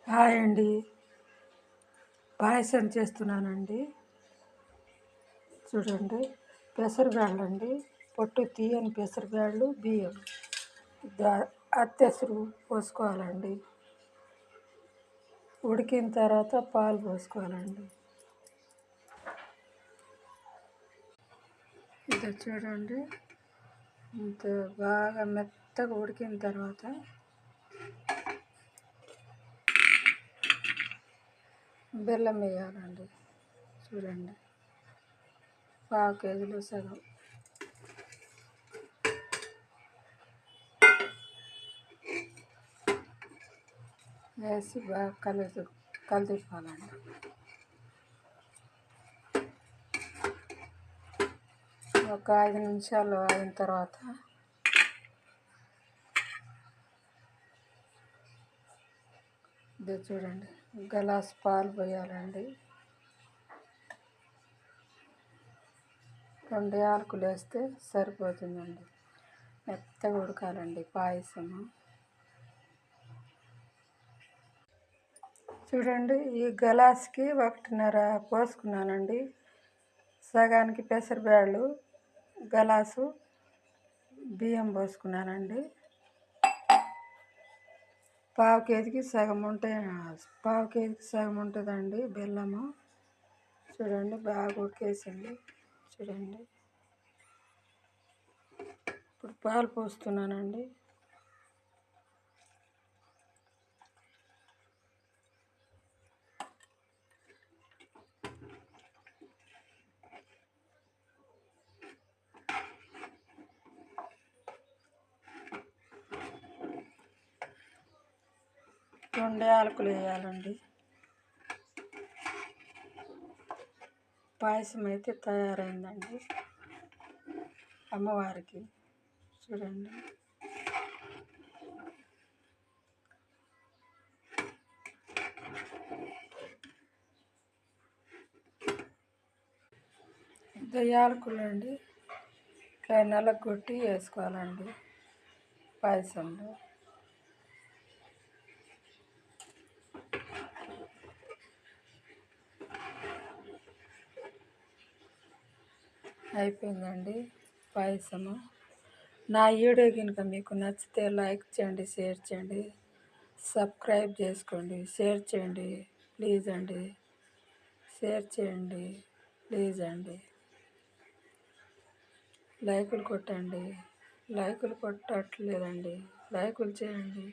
Hi అండి. పాయసం చేస్తున్నానండి. చూడండి, పెసరబ్యాళ్ళు అండి, పొట్టు తీయని పెసరబ్యాళ్ళు, బియ్యం అత్తెసరు పోసుకోవాలండి. ఉడికిన తర్వాత పాలు పోసుకోవాలండి. ఇది చూడండి, ఇంత బాగా మెత్తగా ఉడికిన తర్వాత బెల్లం వేయాలండి. చూడండి, 1/2 కేజీలో సగం వేసి బాగా కలిదిప్పాలండి. ఒక 5 నిమిషాలు అయిన తర్వాత ఇది చూడండి, గ్లాస్ పాలు పోయాలండి. 2 యాలకులు వేస్తే సరిపోతుందండి. మెత్తగా ఉడకాలండి పాయసము. చూడండి, ఈ గ్లాస్కి 1.5 పోసుకున్నానండి. సగానికి పెసరబ్యాళ్ళు, గ్లాసు బియ్యం పోసుకున్నానండి. 1/2 కేజీకి సగం ఉంటుందండి బెల్లము. చూడండి, బాగా ఉడికేసింది. చూడండి, ఇప్పుడు పాలు పోస్తున్నానండి. రెండు యాలకులు వేయాలండి. పాయసం అయితే తయారైందండి అమ్మవారికి. చూడండి, యాలకులు అండి ఇట్లా నలగొట్టి వేసుకోవాలండి పాయసంలో. అయిపోయిందండి పాయసము. నా వీడియో కనుక మీకు నచ్చితే లైక్ చేయండి, షేర్ చేయండి, సబ్స్క్రైబ్ చేసుకోండి, షేర్ చేయండి ప్లీజ్ అండి. షేర్ చేయండి ప్లీజ్ అండి. లైకులు కొట్టండి. లైకులు కొట్టట్లేదండి, లైకులు చేయండి.